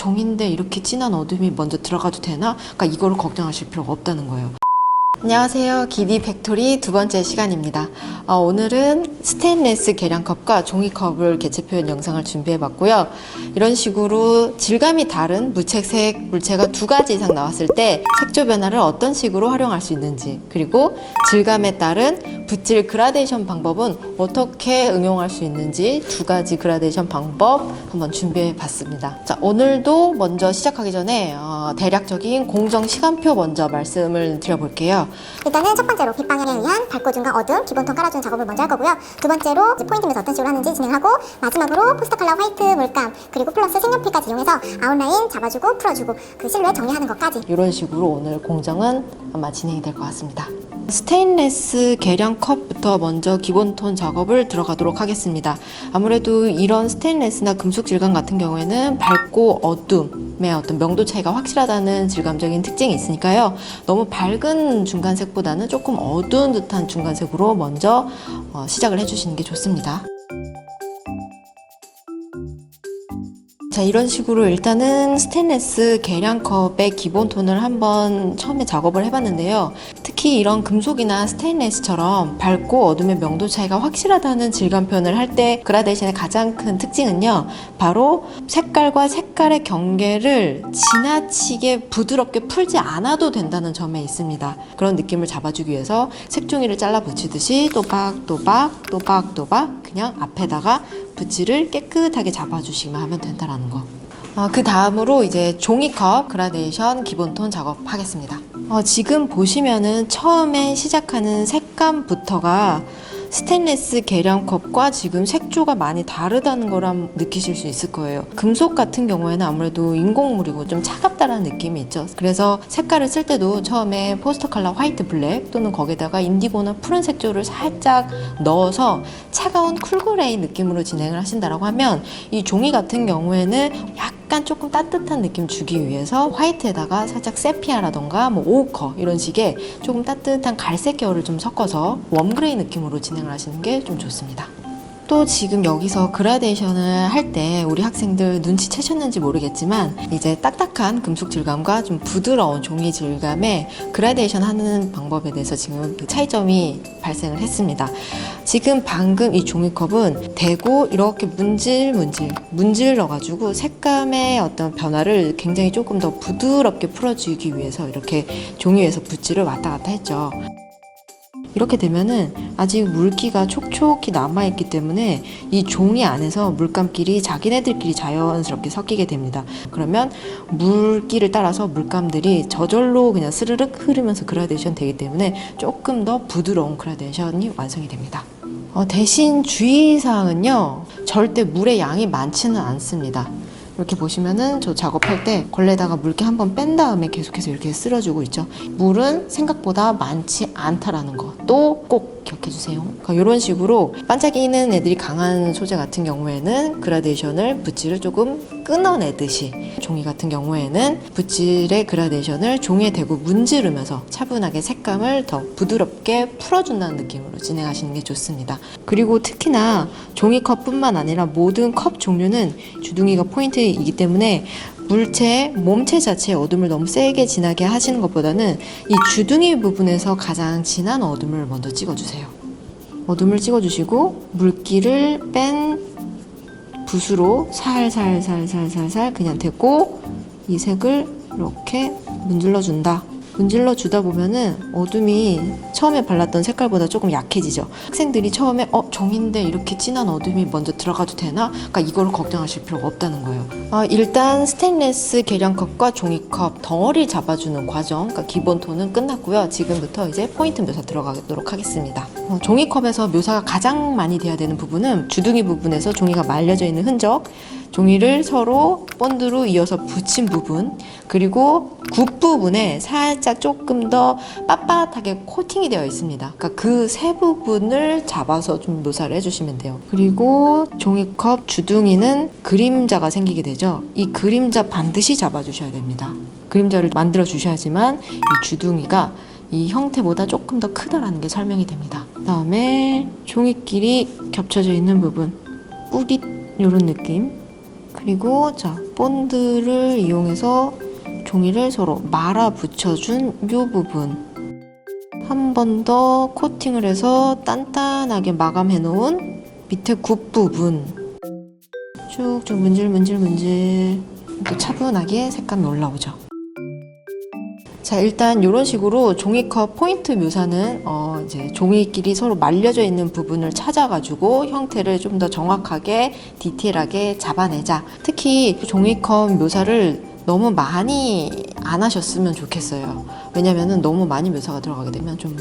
종인데 이렇게 진한 어둠이 먼저 들어가도 되나? 그러니까 이거를 걱정하실 필요가 없다는 거예요. 안녕하세요. 기디 팩토리 두 번째 시간입니다. 오늘은 스테인리스 계량컵과 종이컵을 개체 표현 영상을 준비해 봤고요. 이런 식으로 질감이 다른 무채색 물체가 두 가지 이상 나왔을 때 색조 변화를 어떤 식으로 활용할 수 있는지, 그리고 질감에 따른 붓질 그라데이션 방법은 어떻게 응용할 수 있는지 두 가지 그라데이션 방법 한번 준비해 봤습니다. 자, 오늘도 먼저 시작하기 전에 대략적인 공정 시간표 먼저 말씀을 드려볼게요. 일단은 첫 번째로 빛 방향에 의한 밝고 중간 어두움 기본톤 깔아주는 작업을 먼저 할 거고요. 두 번째로 포인트 묘사 어떤 식으로 하는지 진행하고, 마지막으로 포스터 컬러 화이트 물감 그리고 플러스 색연필까지 이용해서 아웃라인 잡아주고 풀어주고 그 실루엣 정리하는 것까지, 이런 식으로 오늘 공정은 아마 진행이 될 것 같습니다. 스테인리스 계량컵부터 먼저 기본톤 작업을 들어가도록 하겠습니다. 아무래도 이런 스테인리스나 금속 질감 같은 경우에는 밝고 어둠의 어떤 명도 차이가 확실하다는 질감적인 특징이 있으니까요. 너무 밝은 중간색보다는 조금 어두운 듯한 중간색으로 먼저 시작을 해주시는 게 좋습니다. 자, 이런 식으로 일단은 스테인리스 계량컵의 기본톤을 한번 처음에 작업을 해봤는데요. 특히 이런 금속이나 스테인리스처럼 밝고 어둠의 명도 차이가 확실하다는 질감 표현을 할 때 그라데이션의 가장 큰 특징은요, 바로 색깔과 색깔의 경계를 지나치게 부드럽게 풀지 않아도 된다는 점에 있습니다. 그런 느낌을 잡아주기 위해서 색종이를 잘라 붙이듯이 또박또박 그냥 앞에다가 붓질을 깨끗하게 잡아주시면 하면 된다는 거. 그 다음으로 이제 종이컵 그라데이션 기본톤 작업하겠습니다. 지금 보시면은 처음에 시작하는 색감부터가 스테인리스 계량컵과 지금 색조가 많이 다르다는 걸 느끼실 수 있을 거예요. 금속 같은 경우에는 아무래도 인공물이고 좀 차갑다라는 느낌이 있죠. 그래서 색깔을 쓸 때도 처음에 포스터 컬러 화이트 블랙 또는 거기다가 인디고나 푸른 색조를 살짝 넣어서 차가운 쿨그레이 느낌으로 진행을 하신다라고 하면, 이 종이 같은 경우에는 약간 조금 따뜻한 느낌 주기 위해서 화이트에다가 살짝 세피아라던가 오커 이런 식의 조금 따뜻한 갈색 계열을 좀 섞어서 웜그레이 느낌으로 진행을 하시는 게 좀 좋습니다. 또 지금 여기서 그라데이션을 할 때 우리 학생들 눈치채셨는지 모르겠지만, 이제 딱딱한 금속 질감과 좀 부드러운 종이 질감의 그라데이션 하는 방법에 대해서 지금 차이점이 발생을 했습니다. 지금 방금 이 종이컵은 대고 이렇게 문질러가지고 색감의 어떤 변화를 굉장히 조금 더 부드럽게 풀어주기 위해서 이렇게 종이 위에서 붓질을 왔다 갔다 했죠. 이렇게 되면은 아직 물기가 촉촉히 남아있기 때문에 이 종이 안에서 물감끼리 자기네들끼리 자연스럽게 섞이게 됩니다. 그러면 물기를 따라서 물감들이 저절로 그냥 스르륵 흐르면서 그라데이션 되기 때문에 조금 더 부드러운 그라데이션이 완성이 됩니다. 대신 주의사항은요, 절대 물의 양이 많지는 않습니다. 이렇게 보시면은 저 작업할 때 걸레다가 물기 한번 뺀 다음에 계속해서 이렇게 쓸어주고 있죠. 물은 생각보다 많지 않다라는 것도 꼭 기억해주세요. 그러니까 이런 식으로 반짝이는 애들이 강한 소재 같은 경우에는 그라데이션을 붓질을 조금 끊어내듯이, 종이 같은 경우에는 붓질의 그라데이션을 종이에 대고 문지르면서 차분하게 색감을 더 부드럽게 풀어준다는 느낌으로 진행하시는 게 좋습니다. 그리고 특히나 종이컵뿐만 아니라 모든 컵 종류는 주둥이가 포인트이기 때문에 몸체 자체의 어둠을 너무 세게 진하게 하시는 것보다는 이 주둥이 부분에서 가장 진한 어둠을 먼저 찍어주세요. 어둠을 찍어주시고 물기를 뺀 붓으로 살살살살살살 그냥 대고 이 색을 이렇게 문질러준다. 문질러주다 보면은 어둠이 처음에 발랐던 색깔보다 조금 약해지죠. 학생들이 처음에 종인데 이렇게 진한 어둠이 먼저 들어가도 되나? 그러니까 이걸 걱정하실 필요가 없다는 거예요. 일단 스테인리스 계량컵과 종이컵 덩어리 잡아주는 과정, 그러니까 기본톤은 끝났고요. 지금부터 이제 포인트 묘사 들어가도록 하겠습니다. 종이컵에서 묘사가 가장 많이 돼야 되는 부분은 주둥이 부분에서 종이가 말려져 있는 흔적, 종이를 서로 본드로 이어서 붙인 부분, 그리고 굽 부분에 살짝 조금 더 빳빳하게 코팅이 되어 있습니다. 그러니까 그 세 부분을 잡아서 좀 묘사를 해주시면 돼요. 그리고 종이컵 주둥이는 그림자가 생기게 되죠. 이 그림자 반드시 잡아주셔야 됩니다. 그림자를 만들어 주셔야지만 이 주둥이가 이 형태보다 조금 더 크다라는 게 설명이 됩니다. 그 다음에 종이끼리 겹쳐져 있는 부분, 뿌리 이런 느낌, 그리고 자, 본드를 이용해서 종이를 서로 말아 붙여준 이 부분 한 번 더 코팅을 해서 단단하게 마감해 놓은 밑에 굽 부분 쭉쭉 문질문질문질 이렇게 차분하게 색감이 올라오죠. 자, 일단 이런 식으로 종이컵 포인트 묘사는 이제 종이끼리 서로 말려져 있는 부분을 찾아가지고 형태를 좀 더 정확하게 디테일하게 잡아내자. 특히 종이컵 묘사를 너무 많이 안 하셨으면 좋겠어요. 왜냐면은 너무 많이 묘사가 들어가게 되면 좀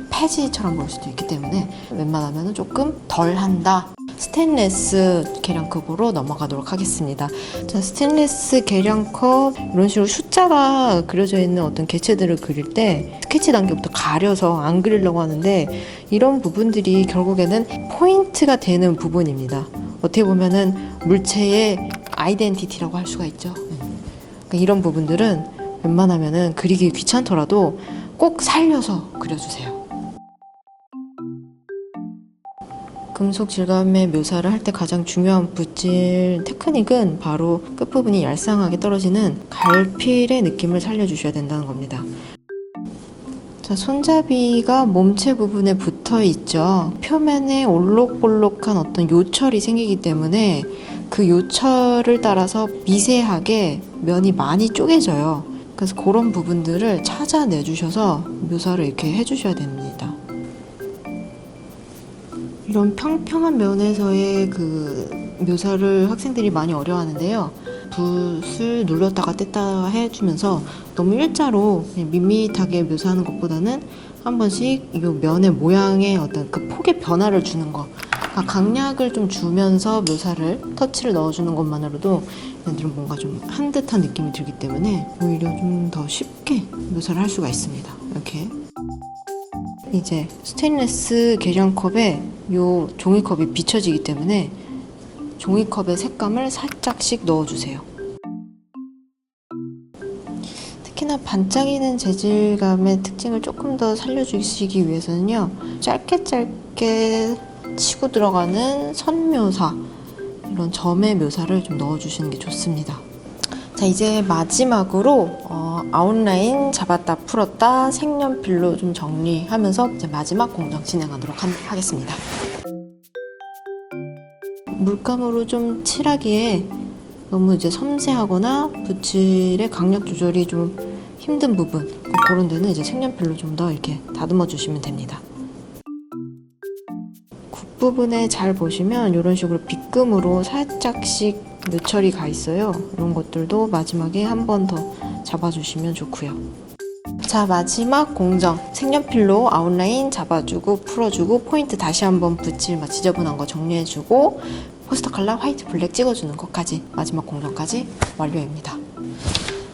폐지처럼 보일 수도 있기 때문에 웬만하면 조금 덜 한다. 스테인레스 계량컵으로 넘어가도록 하겠습니다. 자, 스테인레스 계량컵 이런 식으로 숫자가 그려져 있는 어떤 개체들을 그릴 때 스케치 단계부터 가려서 안 그리려고 하는데 이런 부분들이 결국에는 포인트가 되는 부분입니다. 어떻게 보면은 물체의 아이덴티티라고 할 수가 있죠. 그러니까 이런 부분들은 웬만하면은 그리기 귀찮더라도 꼭 살려서 그려주세요. 금속 질감의 묘사를 할 때 가장 중요한 붓질 테크닉은 바로 끝부분이 얄쌍하게 떨어지는 갈필의 느낌을 살려주셔야 된다는 겁니다. 자, 손잡이가 몸체 부분에 붙어 있죠. 표면에 올록볼록한 어떤 요철이 생기기 때문에 그 요철을 따라서 미세하게 면이 많이 쪼개져요. 그래서 그런 부분들을 찾아내 주셔서 묘사를 이렇게 해주셔야 됩니다. 이런 평평한 면에서의 그 묘사를 학생들이 많이 어려워하는데요. 붓을 눌렀다가 뗐다가 해주면서 너무 일자로 밋밋하게 묘사하는 것보다는 한 번씩 이 면의 모양의 어떤 그 폭의 변화를 주는 거, 강약을 좀 주면서 묘사를 터치를 넣어주는 것만으로도 얘들은 뭔가 좀 한 듯한 느낌이 들기 때문에 오히려 좀 더 쉽게 묘사를 할 수가 있습니다. 이렇게 이제 스테인리스 계량컵에 요 종이컵이 비춰지기 때문에 종이컵의 색감을 살짝씩 넣어주세요. 특히나 반짝이는 재질감의 특징을 조금 더 살려주시기 위해서는요, 짧게 치고 들어가는 선 묘사, 이런 점의 묘사를 좀 넣어주시는 게 좋습니다. 자, 이제 마지막으로 아웃라인 잡았다 풀었다 색연필로 좀 정리하면서 이제 마지막 공정 진행하도록 하겠습니다. 물감으로 좀 칠하기에 너무 이제 섬세하거나 붓질의 강약 조절이 좀 힘든 부분, 그런 데는 이제 색연필로 좀 더 이렇게 다듬어 주시면 됩니다. 굽 부분에 잘 보시면 이런 식으로 빗금으로 살짝씩 묘철이 가 있어요. 이런 것들도 마지막에 한 번 더 잡아주시면 좋고요. 자, 마지막 공정 색연필로 아웃라인 잡아주고 풀어주고 포인트 다시 한번 붓질 지저분한 거 정리해주고 포스터 컬러 화이트 블랙 찍어주는 것까지 마지막 공정까지 완료입니다.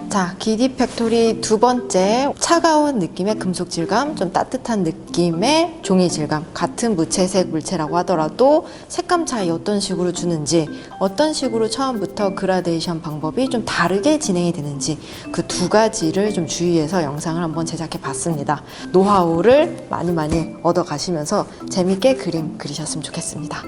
자, 기디 팩토리 두 번째, 차가운 느낌의 금속 질감, 좀 따뜻한 느낌의 종이 질감, 같은 무채색 물체라고 하더라도 색감 차이 어떤 식으로 주는지, 어떤 식으로 처음부터 그라데이션 방법이 좀 다르게 진행이 되는지 그 두 가지를 좀 주의해서 영상을 한번 제작해 봤습니다. 노하우를 많이 얻어 가시면서 재밌게 그림 그리셨으면 좋겠습니다.